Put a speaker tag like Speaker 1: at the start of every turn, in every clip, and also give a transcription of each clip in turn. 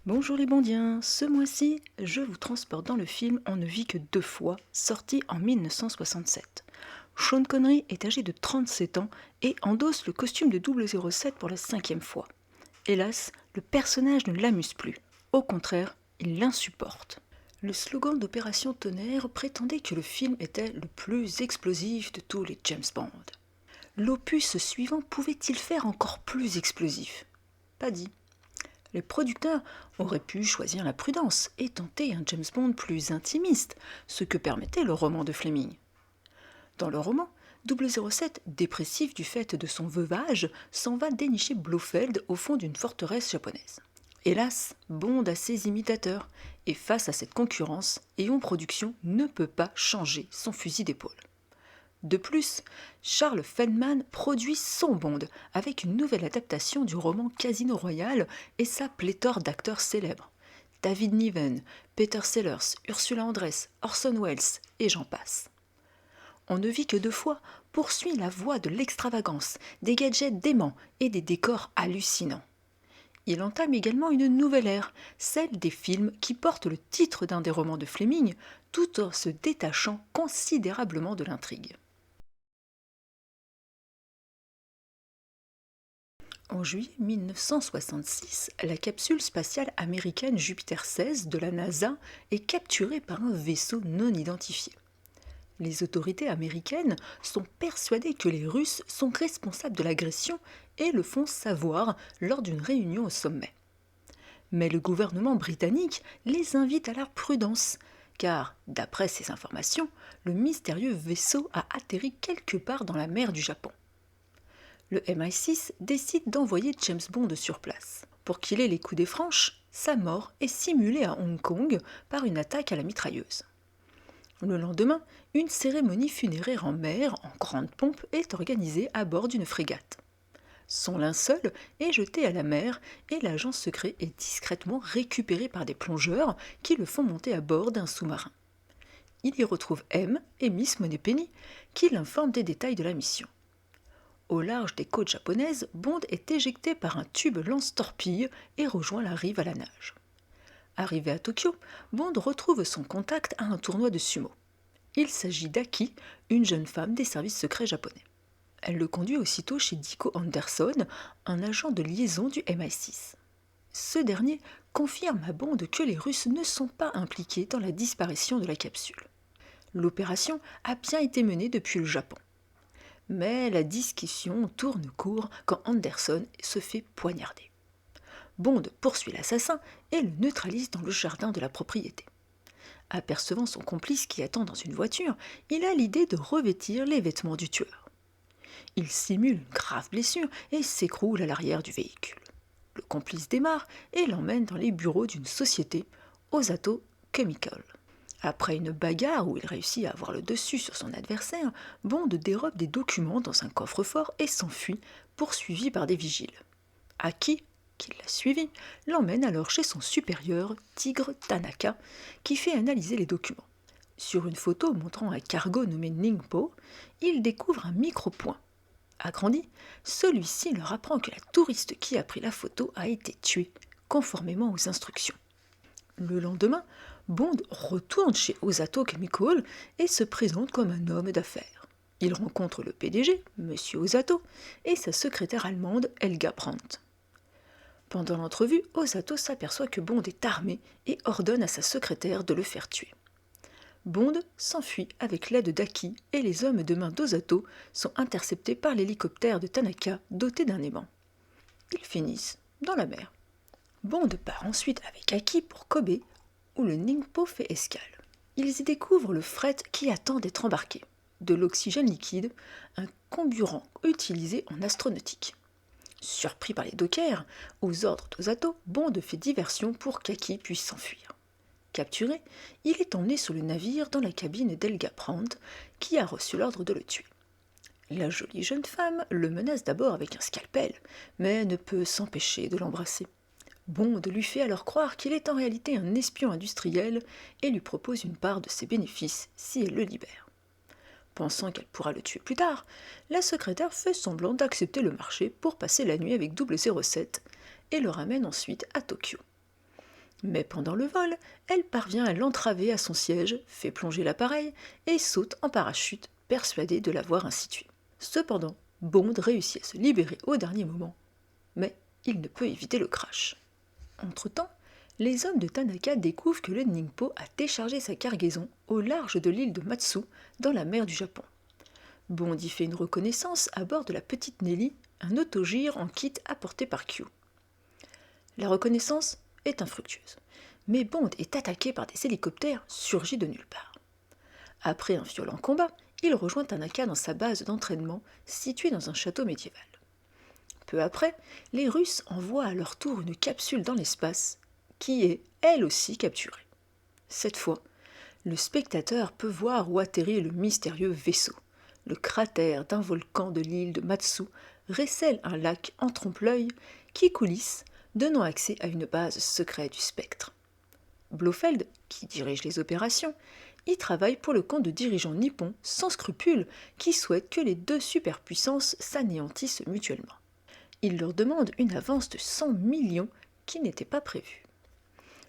Speaker 1: Bonjour les bondiens, ce mois-ci, je vous transporte dans le film On ne vit que deux fois, sorti en 1967. Sean Connery est âgé de 37 ans et endosse le costume de 007 pour la cinquième fois. Hélas, le personnage ne l'amuse plus. Au contraire, il l'insupporte. Le slogan d'Opération Tonnerre prétendait que le film était le plus explosif de tous les James Bond. L'opus suivant pouvait-il faire encore plus explosif? Pas dit. Les producteurs auraient pu choisir la prudence et tenter un James Bond plus intimiste, ce que permettait le roman de Fleming. Dans le roman, 007, dépressif du fait de son veuvage, s'en va dénicher Blofeld au fond d'une forteresse japonaise. Hélas, Bond a ses imitateurs, et face à cette concurrence, Eon Production ne peut pas changer son fusil d'épaule. De plus, Charles Feldman produit son Bond avec une nouvelle adaptation du roman Casino Royale et sa pléthore d'acteurs célèbres. David Niven, Peter Sellers, Ursula Andress, Orson Welles et j'en passe. On ne vit que deux fois poursuit la voie de l'extravagance, des gadgets déments et des décors hallucinants. Il entame également une nouvelle ère, celle des films qui portent le titre d'un des romans de Fleming, tout en se détachant considérablement de l'intrigue. En juillet 1966, la capsule spatiale américaine Jupiter 16 de la NASA est capturée par un vaisseau non identifié. Les autorités américaines sont persuadées que les Russes sont responsables de l'agression et le font savoir lors d'une réunion au sommet. Mais le gouvernement britannique les invite à la prudence, car, d'après ces informations, le mystérieux vaisseau a atterri quelque part dans la mer du Japon. Le MI6 décide d'envoyer James Bond sur place. Pour qu'il ait les coups des franches, sa mort est simulée à Hong Kong par une attaque à la mitrailleuse. Le lendemain, une cérémonie funéraire en mer, en grande pompe, est organisée à bord d'une frégate. Son linceul est jeté à la mer et l'agent secret est discrètement récupéré par des plongeurs qui le font monter à bord d'un sous-marin. Il y retrouve M et Miss Moneypenny qui l'informent des détails de la mission. Au large des côtes japonaises, Bond est éjecté par un tube lance-torpille et rejoint la rive à la nage. Arrivé à Tokyo, Bond retrouve son contact à un tournoi de sumo. Il s'agit d'Aki, une jeune femme des services secrets japonais. Elle le conduit aussitôt chez Dicko Anderson, un agent de liaison du MI6. Ce dernier confirme à Bond que les Russes ne sont pas impliqués dans la disparition de la capsule. L'opération a bien été menée depuis le Japon. Mais la discussion tourne court quand Anderson se fait poignarder. Bond poursuit l'assassin et le neutralise dans le jardin de la propriété. Apercevant son complice qui attend dans une voiture, il a l'idée de revêtir les vêtements du tueur. Il simule une grave blessure et s'écroule à l'arrière du véhicule. Le complice démarre et l'emmène dans les bureaux d'une société, Osato Chemical. Après une bagarre où il réussit à avoir le dessus sur son adversaire, Bond dérobe des documents dans un coffre-fort et s'enfuit, poursuivi par des vigiles. Aki, qui l'a suivi, l'emmène alors chez son supérieur, Tigre Tanaka, qui fait analyser les documents. Sur une photo montrant un cargo nommé Ningpo, il découvre un micro-point. Agrandi, celui-ci leur apprend que la touriste qui a pris la photo a été tuée, conformément aux instructions. Le lendemain, Bond retourne chez Osato Chemical et se présente comme un homme d'affaires. Il rencontre le PDG, M. Osato, et sa secrétaire allemande, Helga Brandt. Pendant l'entrevue, Osato s'aperçoit que Bond est armé et ordonne à sa secrétaire de le faire tuer. Bond s'enfuit avec l'aide d'Aki et les hommes de main d'Osato sont interceptés par l'hélicoptère de Tanaka doté d'un aimant. Ils finissent dans la mer. Bond part ensuite avec Aki pour Kobe, où le Ningpo fait escale. Ils y découvrent le fret qui attend d'être embarqué, de l'oxygène liquide, un comburant utilisé en astronautique. Surpris par les dockers, aux ordres d'Osato, Bond fait diversion pour qu'Aki puisse s'enfuir. Capturé, il est emmené sur le navire dans la cabine d'Helga Brandt, qui a reçu l'ordre de le tuer. La jolie jeune femme le menace d'abord avec un scalpel, mais ne peut s'empêcher de l'embrasser. Bond lui fait alors croire qu'il est en réalité un espion industriel et lui propose une part de ses bénéfices si elle le libère. Pensant qu'elle pourra le tuer plus tard, la secrétaire fait semblant d'accepter le marché pour passer la nuit avec 007 et le ramène ensuite à Tokyo. Mais pendant le vol, elle parvient à l'entraver à son siège, fait plonger l'appareil et saute en parachute, persuadée de l'avoir ainsi tué. Cependant, Bond réussit à se libérer au dernier moment, mais il ne peut éviter le crash. Entre-temps, les hommes de Tanaka découvrent que le Ningpo a déchargé sa cargaison au large de l'île de Matsu, dans la mer du Japon. Bond y fait une reconnaissance à bord de la petite Nelly, un autogire en kit apporté par Q. La reconnaissance est infructueuse, mais Bond est attaqué par des hélicoptères surgis de nulle part. Après un violent combat, il rejoint Tanaka dans sa base d'entraînement située dans un château médiéval. Peu après, les Russes envoient à leur tour une capsule dans l'espace, qui est elle aussi capturée. Cette fois, le spectateur peut voir où atterrit le mystérieux vaisseau. Le cratère d'un volcan de l'île de Matsu récèle un lac en trompe-l'œil qui coulisse, donnant accès à une base secrète du spectre. Blofeld, qui dirige les opérations, y travaille pour le compte de dirigeants nippons sans scrupules qui souhaitent que les deux superpuissances s'anéantissent mutuellement. Il leur demande une avance de 100 millions qui n'était pas prévue.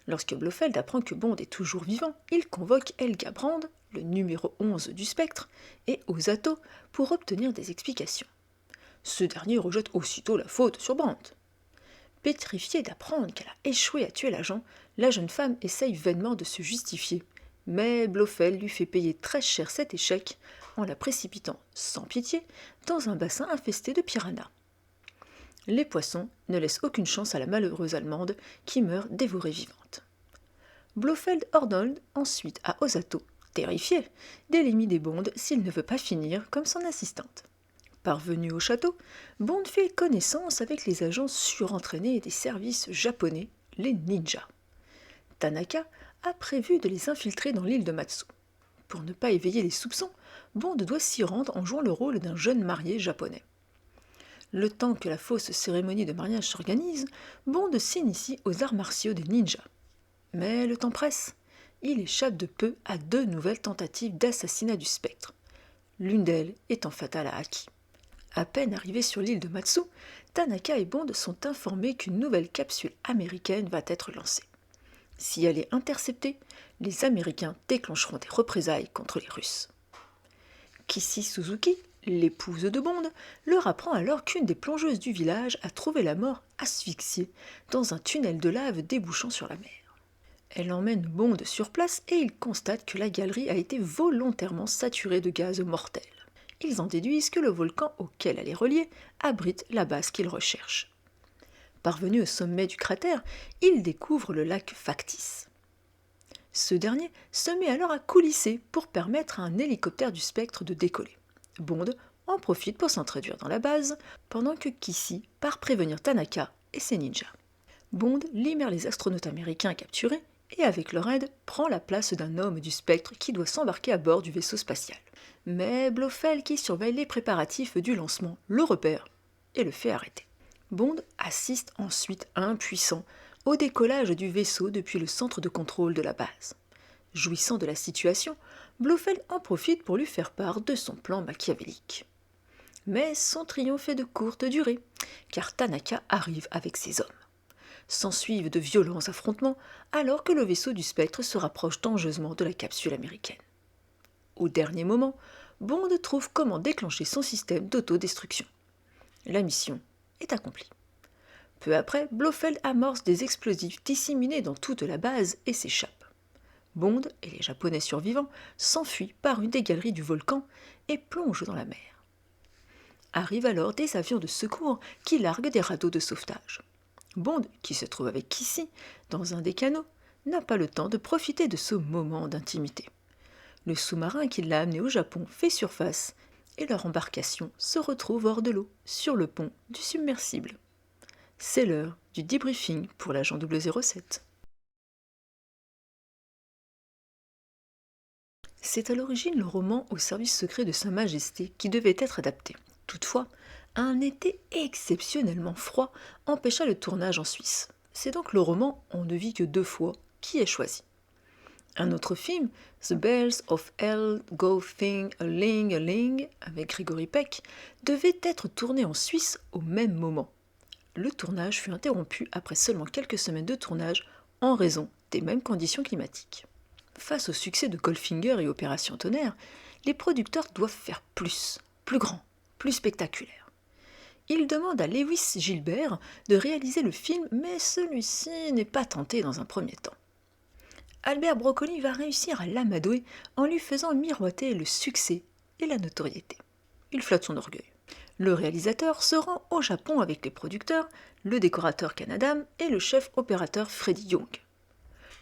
Speaker 1: Lorsque Blofeld apprend que Bond est toujours vivant, il convoque Helga Brand, le numéro 11 du spectre, et Osato pour obtenir des explications. Ce dernier rejette aussitôt la faute sur Brand. Pétrifiée d'apprendre qu'elle a échoué à tuer l'agent, la jeune femme essaye vainement de se justifier, mais Blofeld lui fait payer très cher cet échec en la précipitant, sans pitié, dans un bassin infesté de piranhas. Les poissons ne laissent aucune chance à la malheureuse Allemande qui meurt dévorée vivante. Blofeld ordonne ensuite à Osato, terrifié, d'éliminer Bond s'il ne veut pas finir comme son assistante. Parvenu au château, Bond fait connaissance avec les agents surentraînés des services japonais, les ninjas. Tanaka a prévu de les infiltrer dans l'île de Matsu. Pour ne pas éveiller les soupçons, Bond doit s'y rendre en jouant le rôle d'un jeune marié japonais. Le temps que la fausse cérémonie de mariage s'organise, Bond s'initie aux arts martiaux des ninjas. Mais le temps presse. Il échappe de peu à 2 nouvelles tentatives d'assassinat du spectre, l'une d'elles étant fatale à Aki. À peine arrivé sur l'île de Matsu, Tanaka et Bond sont informés qu'une nouvelle capsule américaine va être lancée. Si elle est interceptée, les Américains déclencheront des représailles contre les Russes. Kissy Suzuki, l'épouse de Bond, leur apprend alors qu'une des plongeuses du village a trouvé la mort asphyxiée dans un tunnel de lave débouchant sur la mer. Elle emmène Bond sur place et ils constatent que la galerie a été volontairement saturée de gaz mortel. Ils en déduisent que le volcan auquel elle est reliée abrite la base qu'ils recherchent. Parvenus au sommet du cratère, ils découvrent le lac factice. Ce dernier se met alors à coulisser pour permettre à un hélicoptère du spectre de décoller. Bond en profite pour s'introduire dans la base, pendant que Kissy part prévenir Tanaka et ses ninjas. Bond libère les astronautes américains capturés et avec leur aide prend la place d'un homme du spectre qui doit s'embarquer à bord du vaisseau spatial. Mais Blofeld, qui surveille les préparatifs du lancement, le repère et le fait arrêter. Bond assiste ensuite impuissant au décollage du vaisseau depuis le centre de contrôle de la base. Jouissant de la situation, Blofeld en profite pour lui faire part de son plan machiavélique. Mais son triomphe est de courte durée, car Tanaka arrive avec ses hommes. S'ensuivent de violents affrontements alors que le vaisseau du spectre se rapproche dangereusement de la capsule américaine. Au dernier moment, Bond trouve comment déclencher son système d'autodestruction. La mission est accomplie. Peu après, Blofeld amorce des explosifs disséminés dans toute la base et s'échappe. Bond et les Japonais survivants s'enfuient par une des galeries du volcan et plongent dans la mer. Arrivent alors des avions de secours qui larguent des radeaux de sauvetage. Bond, qui se trouve avec Kissy dans un des canots, n'a pas le temps de profiter de ce moment d'intimité. Le sous-marin qui l'a amené au Japon fait surface et leur embarcation se retrouve hors de l'eau, sur le pont du submersible. C'est l'heure du debriefing pour l'agent 007. C'est à l'origine le roman Au service secret de Sa Majesté qui devait être adapté. Toutefois, un été exceptionnellement froid empêcha le tournage en Suisse. C'est donc le roman On ne vit que 2 fois qui est choisi. Un autre film, The Bells of Hell Go Thing-a-Ling, avec Gregory Peck, devait être tourné en Suisse au même moment. Le tournage fut interrompu après seulement quelques semaines de tournage en raison des mêmes conditions climatiques. Face au succès de Goldfinger et Opération Tonnerre, les producteurs doivent faire plus grand, plus spectaculaire. Ils demandent à Lewis Gilbert de réaliser le film, mais celui-ci n'est pas tenté dans un premier temps. Albert Broccoli va réussir à l'amadouer en lui faisant miroiter le succès et la notoriété. Il flatte son orgueil. Le réalisateur se rend au Japon avec les producteurs, le décorateur Ken Adam et le chef opérateur Freddie Young.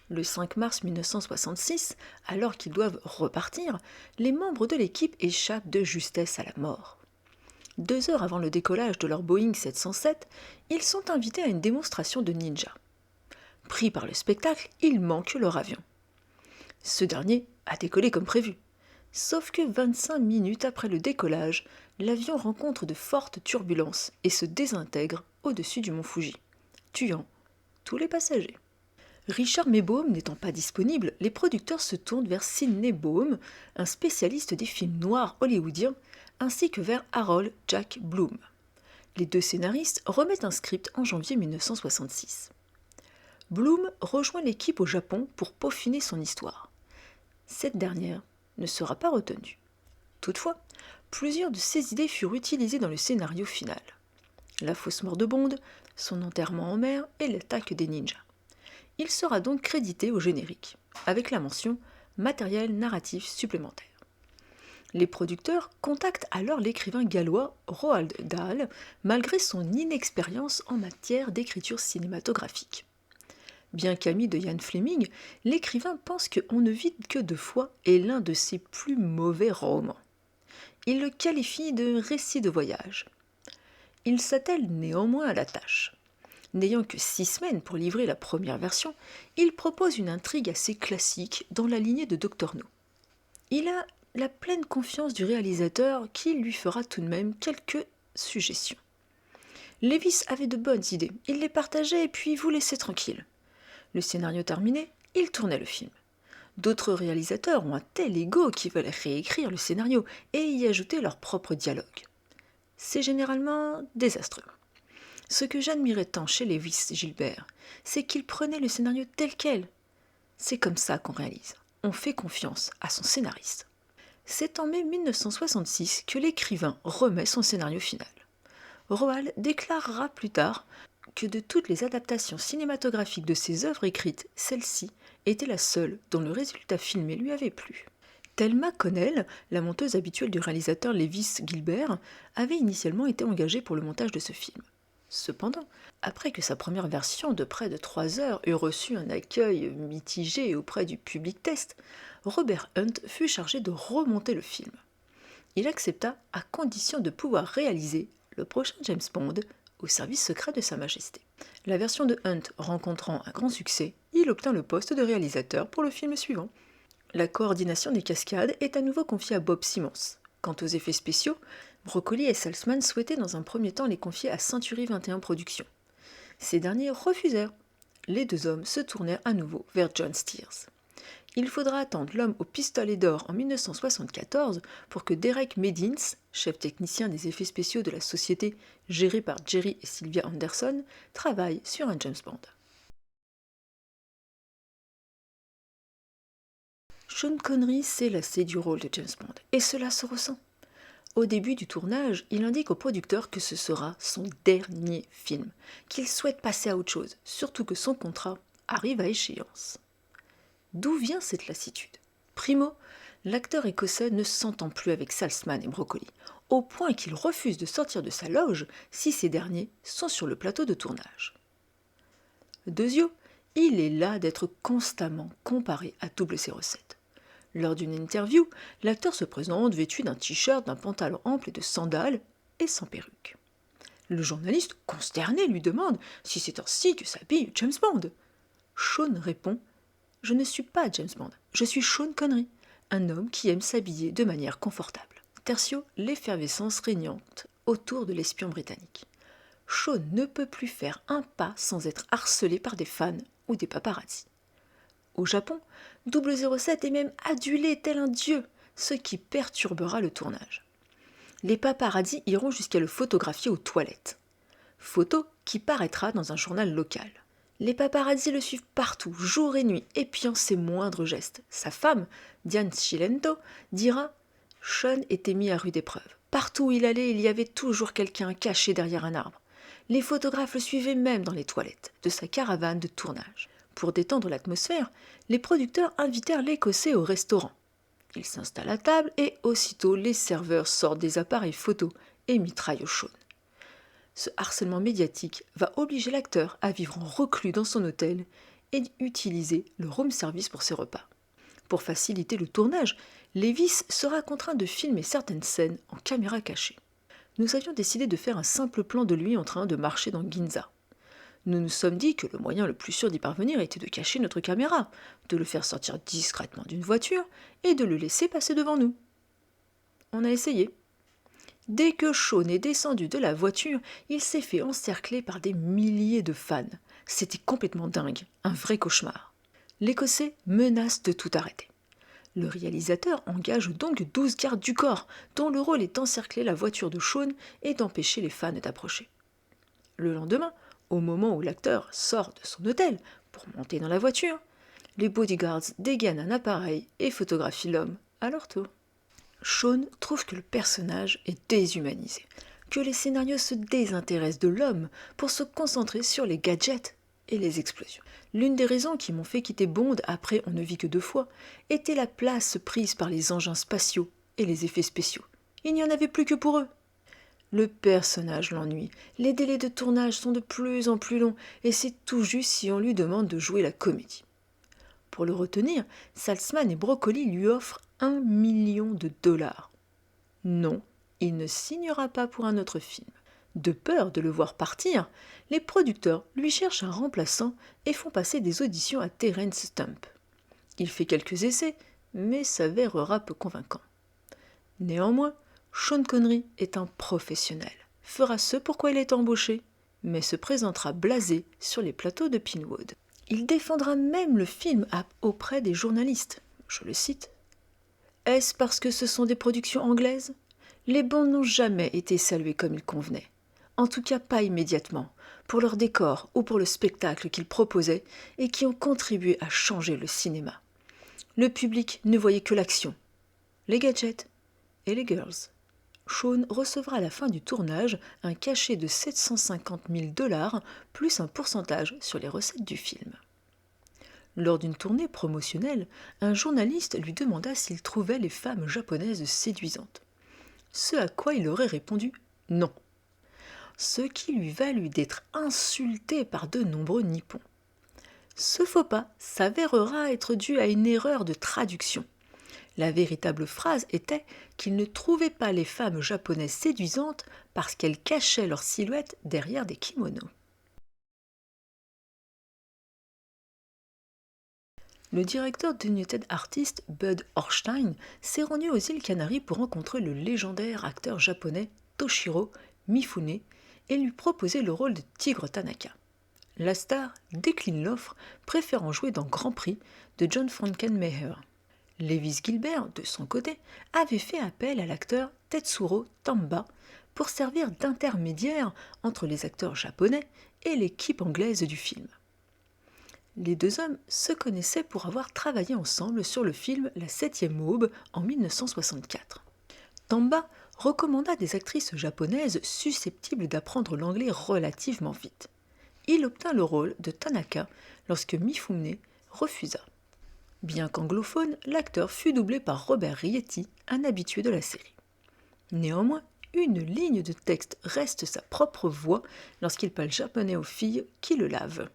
Speaker 1: Le 5 mars 1966, alors qu'ils doivent repartir, les membres de l'équipe échappent de justesse à la mort. 2 heures avant le décollage de leur Boeing 707, ils sont invités à une démonstration de ninja. Pris par le spectacle, ils manquent leur avion. Ce dernier a décollé comme prévu. Sauf que 25 minutes après le décollage, l'avion rencontre de fortes turbulences et se désintègre au-dessus du mont Fuji, tuant tous les passagers. Richard Maybaum n'étant pas disponible, les producteurs se tournent vers Sidney Boehm, un spécialiste des films noirs hollywoodiens, ainsi que vers Harold Jack Bloom. Les 2 scénaristes remettent un script en janvier 1966. Bloom rejoint l'équipe au Japon pour peaufiner son histoire. Cette dernière ne sera pas retenue. Toutefois, plusieurs de ses idées furent utilisées dans le scénario final. La fausse mort de Bond, son enterrement en mer et l'attaque des ninjas. Il sera donc crédité au générique, avec la mention « matériel narratif supplémentaire ». Les producteurs contactent alors l'écrivain gallois Roald Dahl, malgré son inexpérience en matière d'écriture cinématographique. Bien qu'ami de Ian Fleming, l'écrivain pense que On ne vit que 2 fois est l'un de ses plus mauvais romans. Il le qualifie de récit de voyage. Il s'attelle néanmoins à la tâche. N'ayant que 6 semaines pour livrer la première version, il propose une intrigue assez classique dans la lignée de Dr. No. Il a la pleine confiance du réalisateur qui lui fera tout de même quelques suggestions. Lewis avait de bonnes idées, il les partageait et puis vous laissait tranquille. Le scénario terminé, il tournait le film. D'autres réalisateurs ont un tel ego qu'ils veulent réécrire le scénario et y ajouter leur propre dialogue. C'est généralement désastreux. Ce que j'admirais tant chez Lewis Gilbert, c'est qu'il prenait le scénario tel quel. C'est comme ça qu'on réalise. On fait confiance à son scénariste. C'est en mai 1966 que l'écrivain remet son scénario final. Roald déclarera plus tard que de toutes les adaptations cinématographiques de ses œuvres écrites, celle-ci était la seule dont le résultat filmé lui avait plu. Thelma Connell, la monteuse habituelle du réalisateur Lewis Gilbert, avait initialement été engagée pour le montage de ce film. Cependant, après que sa première version de près de 3 heures eut reçu un accueil mitigé auprès du public test, Robert Hunt fut chargé de remonter le film. Il accepta à condition de pouvoir réaliser le prochain James Bond au service secret de Sa Majesté. La version de Hunt rencontrant un grand succès, il obtint le poste de réalisateur pour le film suivant. La coordination des cascades est à nouveau confiée à Bob Simmons. Quant aux effets spéciaux, Broccoli et Saltzman souhaitaient dans un premier temps les confier à Century 21 Productions. Ces derniers refusèrent. Les 2 hommes se tournèrent à nouveau vers John Steers. Il faudra attendre L'Homme au pistolet d'or en 1974 pour que Derek Meddins, chef technicien des effets spéciaux de la société gérée par Jerry et Sylvia Anderson, travaille sur un James Bond. Sean Connery s'est lassé du rôle de James Bond, et cela se ressent. Au début du tournage, il indique au producteur que ce sera son dernier film, qu'il souhaite passer à autre chose, surtout que son contrat arrive à échéance. D'où vient cette lassitude? Primo, l'acteur écossais ne s'entend plus avec Saltzman et Broccoli, au point qu'il refuse de sortir de sa loge si ces derniers sont sur le plateau de tournage. Deuxièmement, il est las d'être constamment comparé à 007. Lors d'une interview, l'acteur se présente vêtu d'un t-shirt, d'un pantalon ample et de sandales, et sans perruque. Le journaliste, consterné, lui demande si c'est ainsi que s'habille James Bond. Sean répond « Je ne suis pas James Bond, je suis Sean Connery, un homme qui aime s'habiller de manière confortable. » Tertio, l'effervescence régnante autour de l'espion britannique. Sean ne peut plus faire un pas sans être harcelé par des fans ou des paparazzis. Au Japon, 007 est même adulé tel un dieu, ce qui perturbera le tournage. Les paparazzis iront jusqu'à le photographier aux toilettes. Photo qui paraîtra dans un journal local. Les paparazzis le suivent partout, jour et nuit, épiant ses moindres gestes. Sa femme, Diane Cilento, dira « Sean était mis à rude épreuve. Partout où il allait, il y avait toujours quelqu'un caché derrière un arbre. Les photographes le suivaient même dans les toilettes de sa caravane de tournage. Pour détendre l'atmosphère, les producteurs invitèrent l'Écossais au restaurant. Il s'installe à table et aussitôt les serveurs sortent des appareils photo et mitraillent au Sean. Ce harcèlement médiatique va obliger l'acteur à vivre en reclus dans son hôtel et utiliser le room service pour ses repas. Pour faciliter le tournage, Lewis sera contraint de filmer certaines scènes en caméra cachée. Nous avions décidé de faire un simple plan de lui en train de marcher dans Ginza. Nous nous sommes dit que le moyen le plus sûr d'y parvenir était de cacher notre caméra, de le faire sortir discrètement d'une voiture et de le laisser passer devant nous. On a essayé. Dès que Sean est descendu de la voiture, il s'est fait encercler par des milliers de fans. C'était complètement dingue, un vrai cauchemar. L'Écossais menace de tout arrêter. Le réalisateur engage donc 12 gardes du corps, dont le rôle est d'encercler la voiture de Sean et d'empêcher les fans d'approcher. Le lendemain, au moment où l'acteur sort de son hôtel pour monter dans la voiture, les bodyguards dégainent un appareil et photographient l'homme à leur tour. Sean trouve que le personnage est déshumanisé, que les scénarios se désintéressent de l'homme pour se concentrer sur les gadgets et les explosions. L'une des raisons qui m'ont fait quitter Bond après On ne vit que deux fois était la place prise par les engins spatiaux et les effets spéciaux. Il n'y en avait plus que pour eux. Le personnage l'ennuie, les délais de tournage sont de plus en plus longs et c'est tout juste si on lui demande de jouer la comédie. Pour le retenir, Saltzman et Broccoli lui offrent $1 million. Non, il ne signera pas pour un autre film. De peur de le voir partir, les producteurs lui cherchent un remplaçant et font passer des auditions à Terence Stamp. Il fait quelques essais, mais s'avérera peu convaincant. Néanmoins, Sean Connery est un professionnel, fera ce pourquoi il est embauché, mais se présentera blasé sur les plateaux de Pinewood. Il défendra même le film auprès des journalistes. Je le cite. « Est-ce parce que ce sont des productions anglaises ? Les Bonds n'ont jamais été salués comme il convenait. En tout cas pas immédiatement, pour leur décor ou pour le spectacle qu'ils proposaient et qui ont contribué à changer le cinéma. Le public ne voyait que l'action, les gadgets et les girls. » Sean recevra à la fin du tournage un cachet de $750 000 plus un pourcentage sur les recettes du film. Lors d'une tournée promotionnelle, un journaliste lui demanda s'il trouvait les femmes japonaises séduisantes. Ce à quoi il aurait répondu « non », ce qui lui valut d'être insulté par de nombreux Nippons. Ce faux pas s'avérera être dû à une erreur de traduction. La véritable phrase était qu'il ne trouvait pas les femmes japonaises séduisantes parce qu'elles cachaient leur silhouette derrière des kimonos. Le directeur d'United Artists, Bud Ornstein, s'est rendu aux îles Canaries pour rencontrer le légendaire acteur japonais Toshiro Mifune et lui proposer le rôle de Tigre Tanaka. La star décline l'offre, préférant jouer dans Grand Prix de John Frankenheimer. Lewis Gilbert, de son côté, avait fait appel à l'acteur Tetsuro Tamba pour servir d'intermédiaire entre les acteurs japonais et l'équipe anglaise du film. Les deux hommes se connaissaient pour avoir travaillé ensemble sur le film La Septième Aube en 1964. Tamba recommanda des actrices japonaises susceptibles d'apprendre l'anglais relativement vite. Il obtint le rôle de Tanaka lorsque Mifune refusa. Bien qu'anglophone, l'acteur fut doublé par Robert Rietti, un habitué de la série. Néanmoins, une ligne de texte reste sa propre voix lorsqu'il parle japonais aux filles qui le lavent.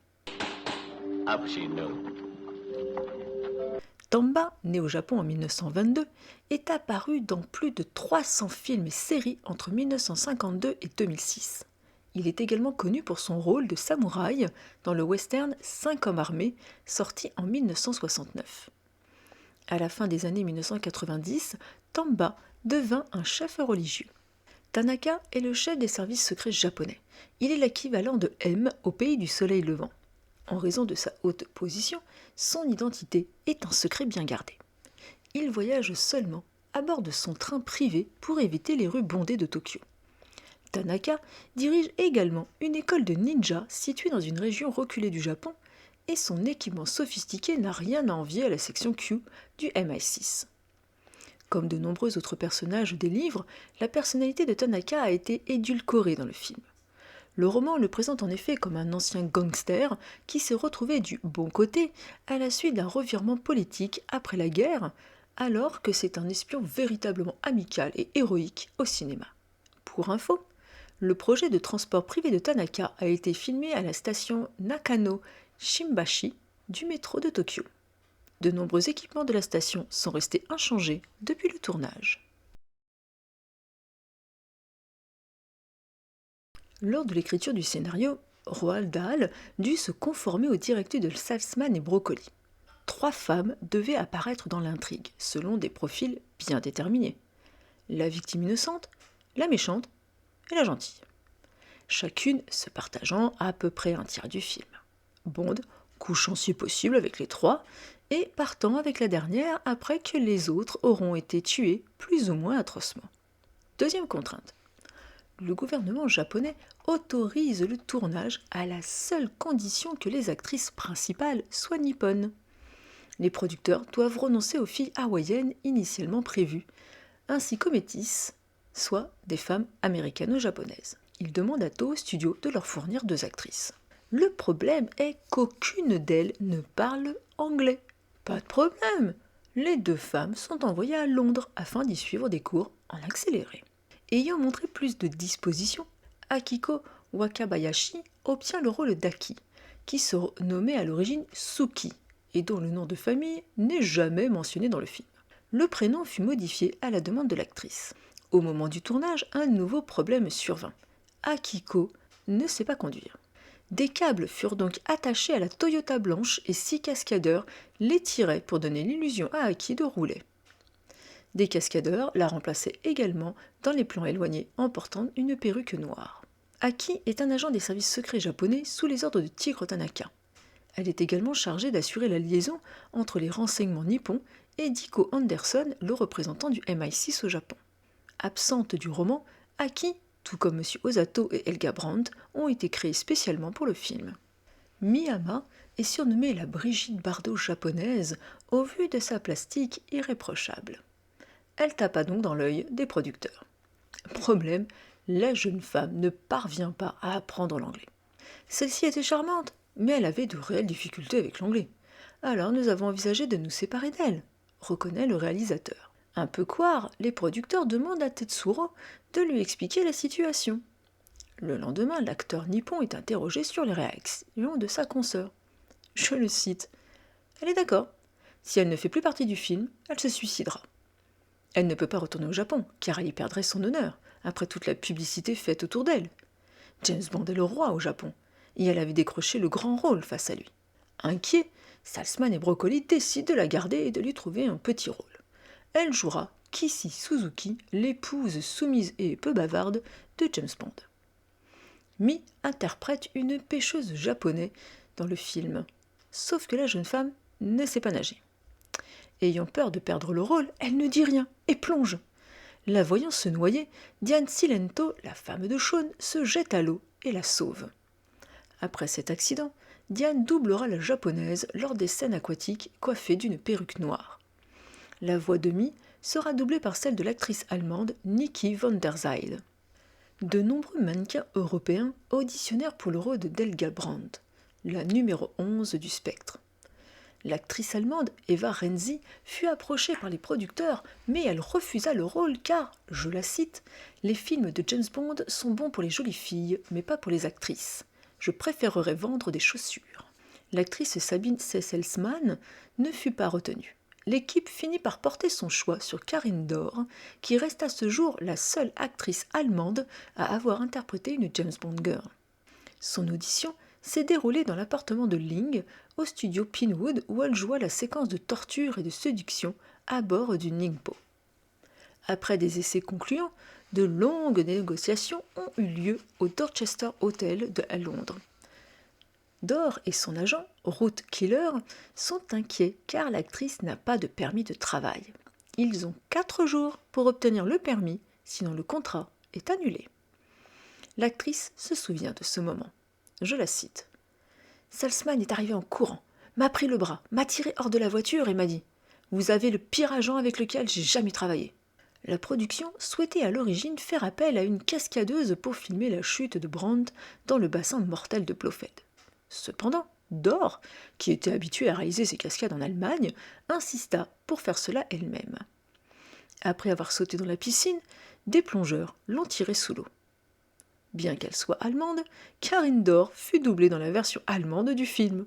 Speaker 1: Tamba, né au Japon en 1922, est apparu dans plus de 300 films et séries entre 1952 et 2006. Il est également connu pour son rôle de samouraï dans le western 5 hommes armés, sorti en 1969. À la fin des années 1990, Tamba devint un chef religieux. Tanaka est le chef des services secrets japonais. Il est l'équivalent de M au pays du soleil levant. En raison de sa haute position, son identité est un secret bien gardé. Il voyage seulement à bord de son train privé pour éviter les rues bondées de Tokyo. Tanaka dirige également une école de ninja située dans une région reculée du Japon et son équipement sophistiqué n'a rien à envier à la section Q du MI6. Comme de nombreux autres personnages des livres, la personnalité de Tanaka a été édulcorée dans le film. Le roman le présente en effet comme un ancien gangster qui s'est retrouvé du bon côté à la suite d'un revirement politique après la guerre, alors que c'est un espion véritablement amical et héroïque au cinéma. Pour info, le projet de transport privé de Tanaka a été filmé à la station Nakano Shimbashi du métro de Tokyo. De nombreux équipements de la station sont restés inchangés depuis le tournage. Lors de l'écriture du scénario, Roald Dahl dut se conformer aux directives de Salzman et Broccoli. 3 femmes devaient apparaître dans l'intrigue, selon des profils bien déterminés. La victime innocente, la méchante et la gentille. Chacune se partageant à peu près un tiers du film. Bond couchant si possible avec les 3 et partant avec la dernière après que les autres auront été tués plus ou moins atrocement. Deuxième contrainte. Le gouvernement japonais autorise le tournage à la seule condition que les actrices principales soient nippones. Les producteurs doivent renoncer aux filles hawaïennes initialement prévues, ainsi qu'aux métisses, soit des femmes américano-japonaises. Ils demandent à Toho Studio de leur fournir 2 actrices. Le problème est qu'aucune d'elles ne parle anglais. Pas de problème, les 2 femmes sont envoyées à Londres afin d'y suivre des cours en accéléré. Ayant montré plus de disposition, Akiko Wakabayashi obtient le rôle d'Aki, qui se nommait à l'origine Suki, et dont le nom de famille n'est jamais mentionné dans le film. Le prénom fut modifié à la demande de l'actrice. Au moment du tournage, un nouveau problème survint. Akiko ne sait pas conduire. Des câbles furent donc attachés à la Toyota blanche et 6 cascadeurs les tiraient pour donner l'illusion à Aki de rouler. Des cascadeurs la remplaçaient également dans les plans éloignés en portant une perruque noire. Aki est un agent des services secrets japonais sous les ordres de Tigre Tanaka. Elle est également chargée d'assurer la liaison entre les renseignements nippons et Diko Anderson, le représentant du MI6 au Japon. Absente du roman, Aki, tout comme M. Osato et Helga Brandt, ont été créés spécialement pour le film. Miyama est surnommée la Brigitte Bardot japonaise au vu de sa plastique irréprochable. Elle tapa donc dans l'œil des producteurs. Problème, la jeune femme ne parvient pas à apprendre l'anglais. Celle-ci était charmante, mais elle avait de réelles difficultés avec l'anglais. Alors nous avons envisagé de nous séparer d'elle, reconnaît le réalisateur. Un peu couard, les producteurs demandent à Tetsuro de lui expliquer la situation. Le lendemain, l'acteur nippon est interrogé sur les réactions de sa consoeur. Je le cite. Elle est d'accord. Si elle ne fait plus partie du film, elle se suicidera. Elle ne peut pas retourner au Japon, car elle y perdrait son honneur, après toute la publicité faite autour d'elle. James Bond est le roi au Japon, et elle avait décroché le grand rôle face à lui. Inquiet, Salzman et Broccoli décident de la garder et de lui trouver un petit rôle. Elle jouera Kissy Suzuki, l'épouse soumise et peu bavarde de James Bond. Mi interprète une pêcheuse japonaise dans le film, sauf que la jeune femme ne sait pas nager. Ayant peur de perdre le rôle, elle ne dit rien et plonge. La voyant se noyer, Diane Cilento, la femme de Sean, se jette à l'eau et la sauve. Après cet accident, Diane doublera la japonaise lors des scènes aquatiques coiffée d'une perruque noire. La voix de Mi sera doublée par celle de l'actrice allemande Niki von der Zyl. De nombreux mannequins européens auditionnèrent pour le rôle de Helga Brandt, la numéro 11 du Spectre. L'actrice allemande Eva Renzi fut approchée par les producteurs, mais elle refusa le rôle car, je la cite, « Les films de James Bond sont bons pour les jolies filles, mais pas pour les actrices. Je préférerais vendre des chaussures. » L'actrice Sabine Sesselsman ne fut pas retenue. L'équipe finit par porter son choix sur Karine Dor, qui reste à ce jour la seule actrice allemande à avoir interprété une James Bond girl. Son audition s'est déroulée dans l'appartement de Ling, au studio Pinewood, où elle joua la séquence de torture et de séduction à bord du Ningpo. Après des essais concluants, de longues négociations ont eu lieu au Dorchester Hotel à Londres. Dor et son agent, Ruth Killer, sont inquiets car l'actrice n'a pas de permis de travail. Ils ont 4 jours pour obtenir le permis, sinon le contrat est annulé. L'actrice se souvient de ce moment. Je la cite. Salzman est arrivé en courant, m'a pris le bras, m'a tiré hors de la voiture et m'a dit « Vous avez le pire agent avec lequel j'ai jamais travaillé ». La production souhaitait à l'origine faire appel à une cascadeuse pour filmer la chute de Brandt dans le bassin mortel de Blofeld. Cependant, Dor, qui était habituée à réaliser ses cascades en Allemagne, insista pour faire cela elle-même. Après avoir sauté dans la piscine, des plongeurs l'ont tirée sous l'eau. Bien qu'elle soit allemande, Karin Dor fut doublée dans la version allemande du film.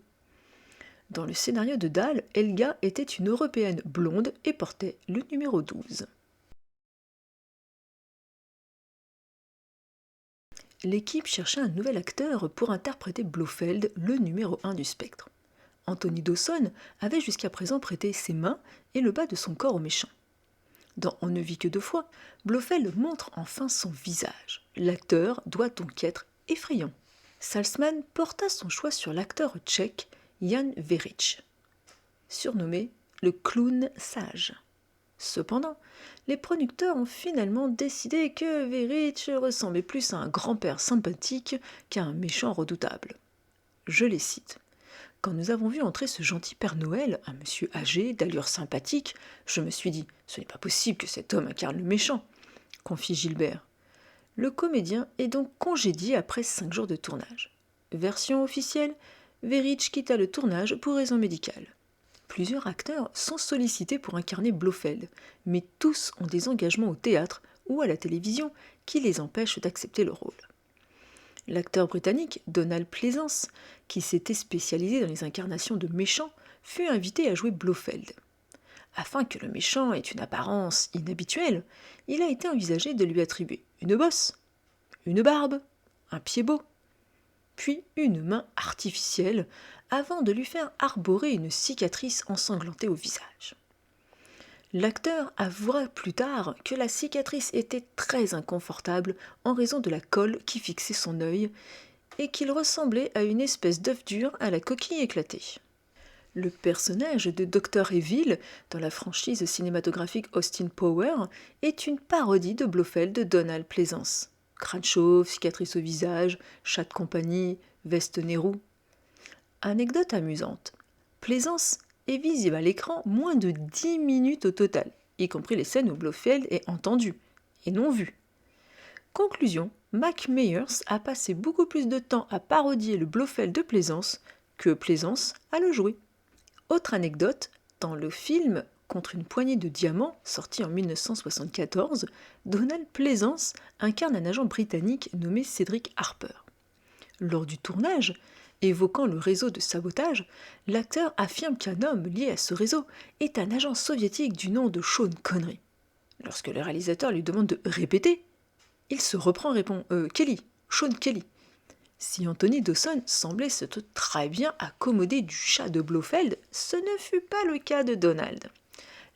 Speaker 1: Dans le scénario de Dahl, Helga était une Européenne blonde et portait le numéro 12. L'équipe cherchait un nouvel acteur pour interpréter Blofeld, le numéro 1 du spectre. Anthony Dawson avait jusqu'à présent prêté ses mains et le bas de son corps au méchant. Dans On ne vit que deux fois, Blofeld montre enfin son visage. L'acteur doit donc être effrayant. Salzman porta son choix sur l'acteur tchèque Jan Verič, surnommé le clown sage. Cependant, les producteurs ont finalement décidé que Verič ressemblait plus à un grand-père sympathique qu'à un méchant redoutable. Je les cite. Quand nous avons vu entrer ce gentil Père Noël, un monsieur âgé, d'allure sympathique, je me suis dit « Ce n'est pas possible que cet homme incarne le méchant », confie Gilbert. Le comédien est donc congédié après 5 jours de tournage. Version officielle, Verič quitta le tournage pour raisons médicales. Plusieurs acteurs sont sollicités pour incarner Blofeld, mais tous ont des engagements au théâtre ou à la télévision qui les empêchent d'accepter le rôle. L'acteur britannique Donald Pleasence, qui s'était spécialisé dans les incarnations de méchants, fut invité à jouer Blofeld. Afin que le méchant ait une apparence inhabituelle, il a été envisagé de lui attribuer une bosse, une barbe, un pied beau, puis une main artificielle, avant de lui faire arborer une cicatrice ensanglantée au visage. L'acteur avouera plus tard que la cicatrice était très inconfortable en raison de la colle qui fixait son œil et qu'il ressemblait à une espèce d'œuf dur à la coquille éclatée. Le personnage de Dr. Evil dans la franchise cinématographique Austin Powers est une parodie de Blofeld de Donald Pleasence. Crâne chauve, cicatrice au visage, chat de compagnie, veste nez roux. Anecdote amusante. Pleasence est visible à l'écran moins de 10 minutes au total, y compris les scènes où Blofeld est entendu, et non vu. Conclusion, Mac Myers a passé beaucoup plus de temps à parodier le Blofeld de Pleasence que Pleasence à le jouer. Autre anecdote, dans le film Contre une poignée de diamants, sorti en 1974, Donald Pleasence incarne un agent britannique nommé Cedric Harper. Lors du tournage, évoquant le réseau de sabotage, l'acteur affirme qu'un homme lié à ce réseau est un agent soviétique du nom de Sean Connery. Lorsque le réalisateur lui demande de répéter, il se reprend et répond « Kelly, Sean Kelly ». Si Anthony Dawson semblait se très bien accommoder du chat de Blofeld, ce ne fut pas le cas de Donald.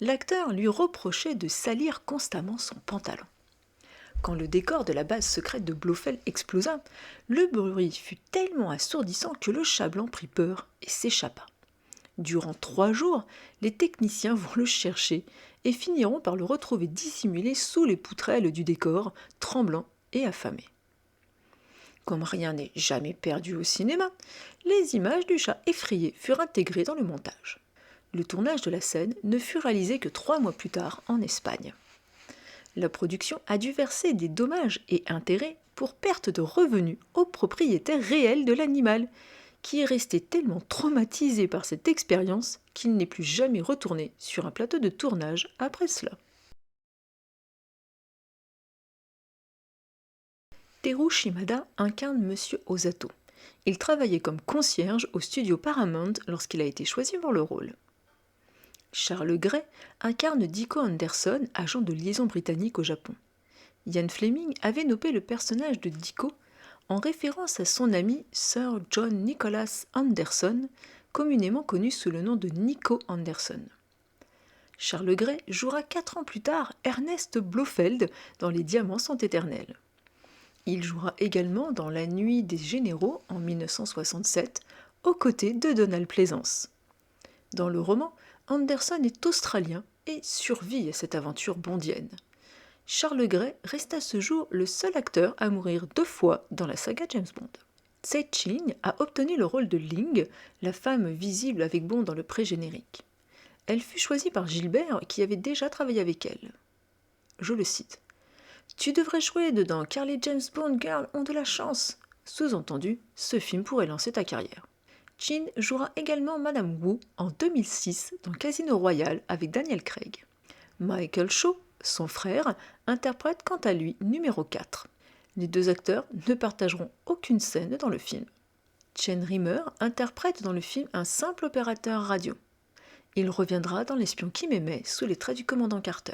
Speaker 1: L'acteur lui reprochait de salir constamment son pantalon. Quand le décor de la base secrète de Blofeld explosa, le bruit fut tellement assourdissant que le chat blanc prit peur et s'échappa. Durant 3 jours, les techniciens vont le chercher et finiront par le retrouver dissimulé sous les poutrelles du décor, tremblant et affamé. Comme rien n'est jamais perdu au cinéma, les images du chat effrayé furent intégrées dans le montage. Le tournage de la scène ne fut réalisé que 3 mois plus tard en Espagne. La production a dû verser des dommages et intérêts pour perte de revenus aux propriétaires réels de l'animal, qui est resté tellement traumatisé par cette expérience qu'il n'est plus jamais retourné sur un plateau de tournage après cela. Teru Shimada incarne Monsieur Osato. Il travaillait comme concierge au studio Paramount lorsqu'il a été choisi pour le rôle. Charles Gray incarne Dicko Anderson, agent de liaison britannique au Japon. Ian Fleming avait nommé le personnage de Dicko en référence à son ami Sir John Nicholas Anderson, communément connu sous le nom de Nico Anderson. Charles Gray jouera 4 ans plus tard Ernest Blofeld dans Les Diamants sont éternels. Il jouera également dans La Nuit des Généraux en 1967, aux côtés de Donald Pleasence. Dans le roman, Anderson est australien et survit à cette aventure bondienne. Charles Gray reste à ce jour le seul acteur à mourir 2 fois dans la saga James Bond. Tsai Ching a obtenu le rôle de Ling, la femme visible avec Bond dans le pré-générique. Elle fut choisie par Gilbert qui avait déjà travaillé avec elle. Je le cite. « Tu devrais jouer dedans car les James Bond girls ont de la chance !» Sous-entendu, ce film pourrait lancer ta carrière. Chin jouera également Madame Wu en 2006 dans Casino Royale avec Daniel Craig. Michael Shaw, son frère, interprète quant à lui numéro 4. Les 2 acteurs ne partageront aucune scène dans le film. Chen Rimmer interprète dans le film un simple opérateur radio. Il reviendra dans L'espion qui m'aimait sous les traits du commandant Carter.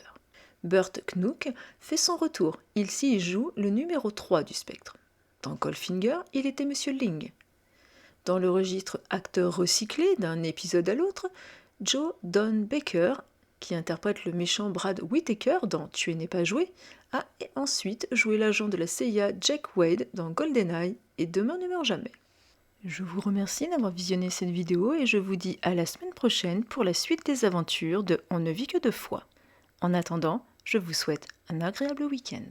Speaker 1: Burt Knook fait son retour, il s'y joue le numéro 3 du spectre. Dans Goldfinger, il était Monsieur Ling. Dans le registre acteur recyclé d'un épisode à l'autre, Joe Don Baker, qui interprète le méchant Brad Whittaker dans Tuer n'est pas joué, a ensuite joué l'agent de la CIA Jack Wade dans GoldenEye et Demain ne meurt jamais. Je vous remercie d'avoir visionné cette vidéo et je vous dis à la semaine prochaine pour la suite des aventures de On ne vit que 2 fois. En attendant, je vous souhaite un agréable week-end.